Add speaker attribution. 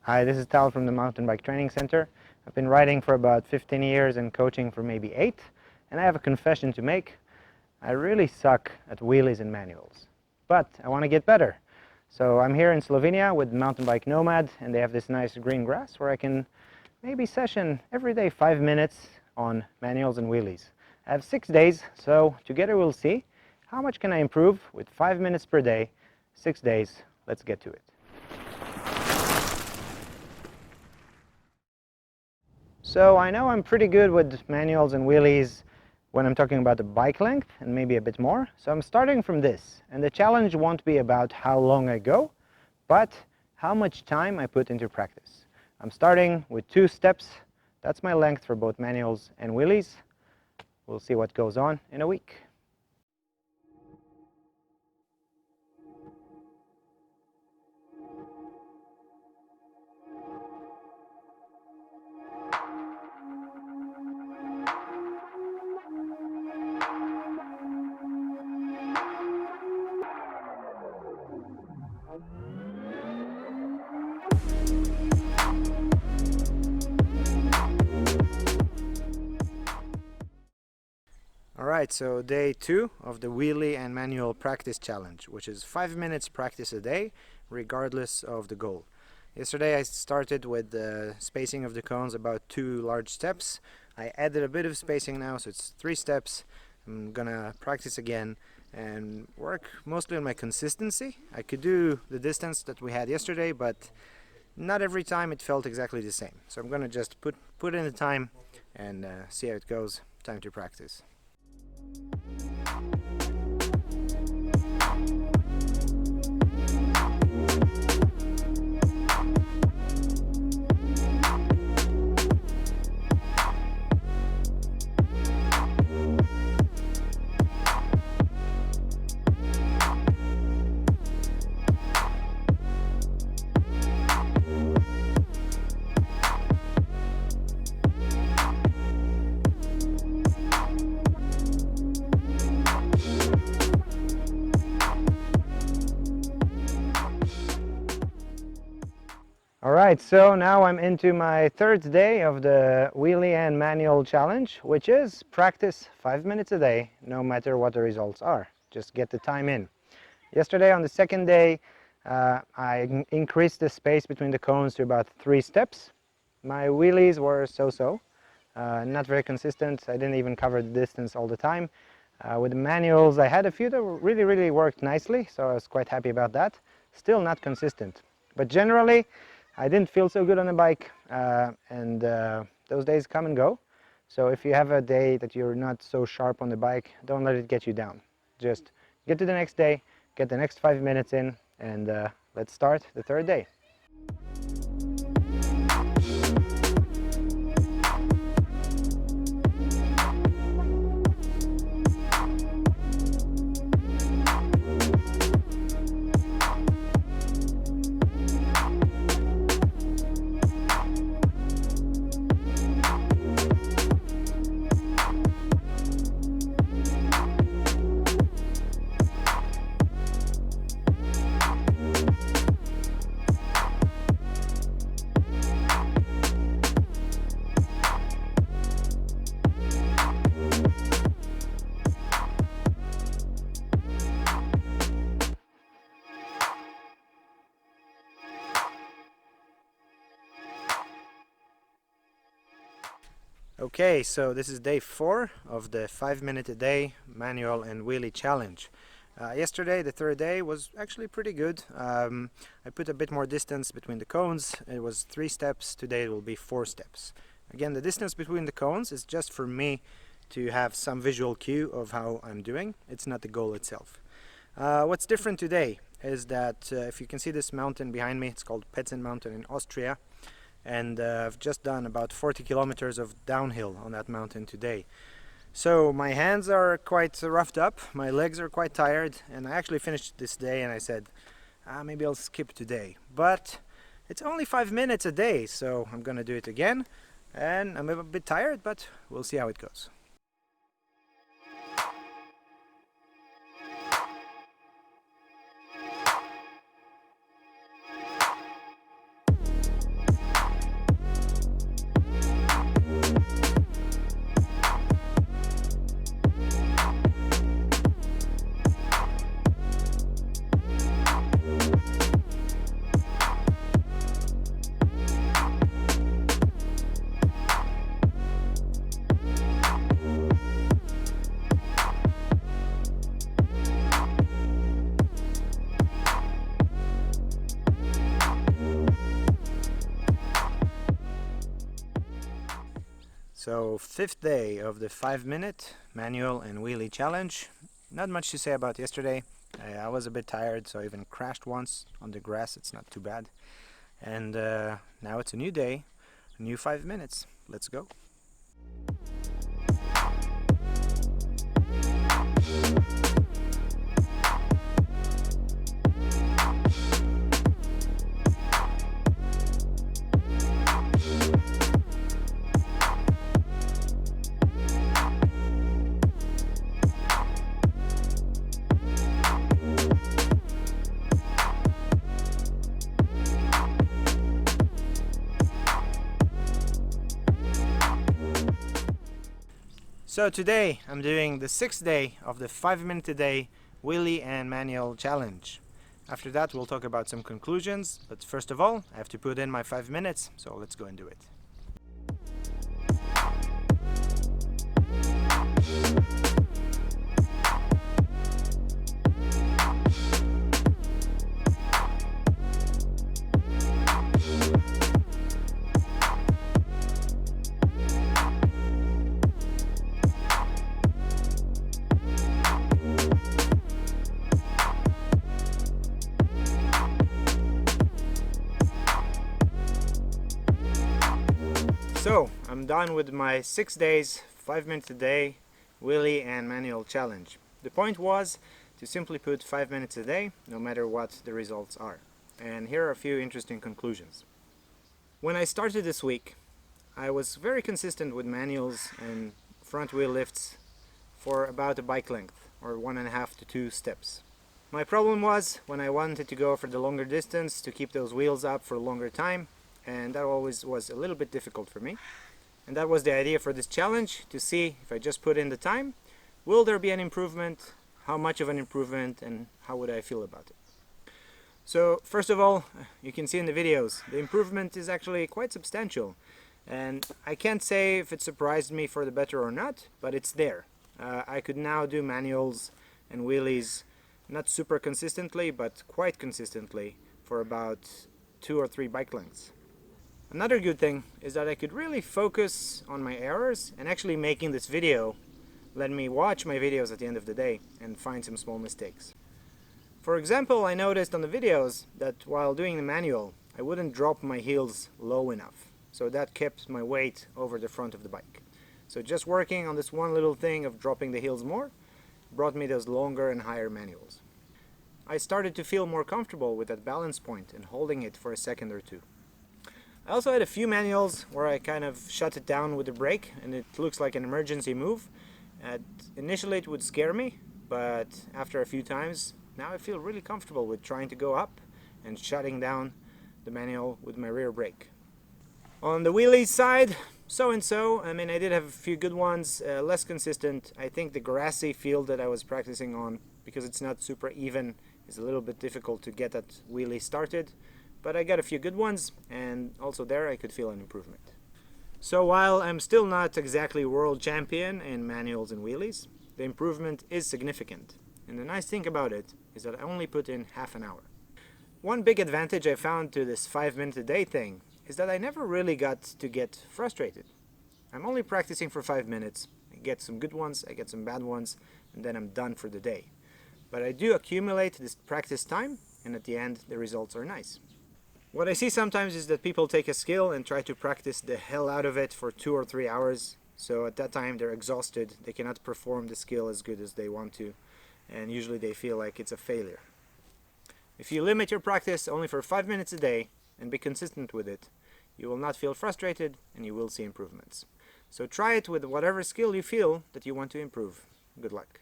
Speaker 1: Hi, this is Tal from the Mountain Bike Training Center. I've been riding for about 15 years and coaching for maybe 8, and I have a confession to make. I really suck at wheelies and manuals, but I want to get better. So I'm here in Slovenia with Mountain Bike Nomad, and they have this nice green grass where I can maybe session every day 5 minutes on manuals and wheelies. I have 6 days, so together we'll see how much can I improve with 5 minutes per day, 6 days. Let's get to it. So I know I'm pretty good with manuals and wheelies when I'm talking about the bike length and maybe a bit more. So I'm starting from this, and the challenge won't be about how long I go, but how much time I put into practice. I'm starting with 2 steps. That's my length for both manuals and wheelies. We'll see what goes on in a week. Alright, so day 2 of the wheelie and manual practice challenge, which is 5 minutes practice a day, regardless of the goal. Yesterday I started with the spacing of the cones, about 2 large steps. I added a bit of spacing now, so it's 3 steps. I'm gonna practice again and work mostly on my consistency. I could do the distance that we had yesterday, but not every time it felt exactly the same. So I'm gonna just put in the time and see how it goes. Time to practice. Alright, so now I'm into my 3rd day of the wheelie and manual challenge, which is practice 5 minutes a day, no matter what the results are. Just get the time in. Yesterday on the 2nd day, I increased the space between the cones to about 3 steps. My wheelies were so-so, not very consistent. I didn't even cover the distance all the time. With the manuals, I had a few that really worked nicely, so I was quite happy about that. Still not consistent, but generally I didn't feel so good on the bike, and those days come and go. So if you have a day that you're not so sharp on the bike, don't let it get you down. Just get to the next day, get the next 5 minutes in, and let's start the 3rd day. Okay, so this is day 4 of the 5 minute a day manual and wheelie challenge. Yesterday, the 3rd day, was actually pretty good. I put a bit more distance between the cones. It was 3 steps. Today it will be 4 steps. Again, the distance between the cones is just for me to have some visual cue of how I'm doing. It's not the goal itself. What's different today is that if you can see this mountain behind me, it's called Petzen Mountain in Austria. And I've just done about 40 kilometers of downhill on that mountain today. So my hands are quite roughed up, my legs are quite tired, and I actually finished this day and I said, maybe I'll skip today. But it's only 5 minutes a day, so I'm gonna do it again. And I'm a bit tired, but we'll see how it goes. So, fifth day of the 5-minute manual and wheelie challenge. Not much to say about yesterday. I was a bit tired, so I even crashed once on the grass. It's not too bad. And now it's a new day, a new 5 minutes. Let's go. So today I'm doing the 6th day of the 5-minute a day wheelie and manual challenge. After that we'll talk about some conclusions, but first of all I have to put in my 5 minutes, so let's go and do it. So, I'm done with my 6 days, 5 minutes a day, wheelie and manual challenge. The point was to simply put 5 minutes a day, no matter what the results are. And here are a few interesting conclusions. When I started this week, I was very consistent with manuals and front wheel lifts for about a bike length, or 1.5 to 2 steps. My problem was when I wanted to go for the longer distance to keep those wheels up for a longer time, and that always was a little bit difficult for me. And that was the idea for this challenge, to see if I just put in the time, will there be an improvement, how much of an improvement, and how would I feel about it. So first of all, you can see in the videos, the improvement is actually quite substantial. And I can't say if it surprised me for the better or not, but it's there. I could now do manuals and wheelies, not super consistently, but quite consistently for about 2 or 3 bike lengths. Another good thing is that I could really focus on my errors, and actually making this video let me watch my videos at the end of the day and find some small mistakes. For example, I noticed on the videos that while doing the manual, I wouldn't drop my heels low enough. So that kept my weight over the front of the bike. So just working on this one little thing of dropping the heels more brought me those longer and higher manuals. I started to feel more comfortable with that balance point and holding it for a second or two. I also had a few manuals where I kind of shut it down with the brake, and it looks like an emergency move. Initially it would scare me, but after a few times, now I feel really comfortable with trying to go up and shutting down the manual with my rear brake. On the wheelie side, so and so. I mean, I did have a few good ones, less consistent. I think the grassy field that I was practicing on, because it's not super even, is a little bit difficult to get that wheelie started. But I got a few good ones, and also there I could feel an improvement. So while I'm still not exactly world champion in manuals and wheelies, the improvement is significant. And the nice thing about it is that I only put in half an hour. One big advantage I found to this 5 minute a day thing is that I never really got to get frustrated. I'm only practicing for 5 minutes. I get some good ones, I get some bad ones, and then I'm done for the day. But I do accumulate this practice time, and at the end the results are nice. What I see sometimes is that people take a skill and try to practice the hell out of it for 2 or 3 hours. So at that time they're exhausted, they cannot perform the skill as good as they want to, and usually they feel like it's a failure. If you limit your practice only for 5 minutes a day and be consistent with it, you will not feel frustrated and you will see improvements. So try it with whatever skill you feel that you want to improve. Good luck.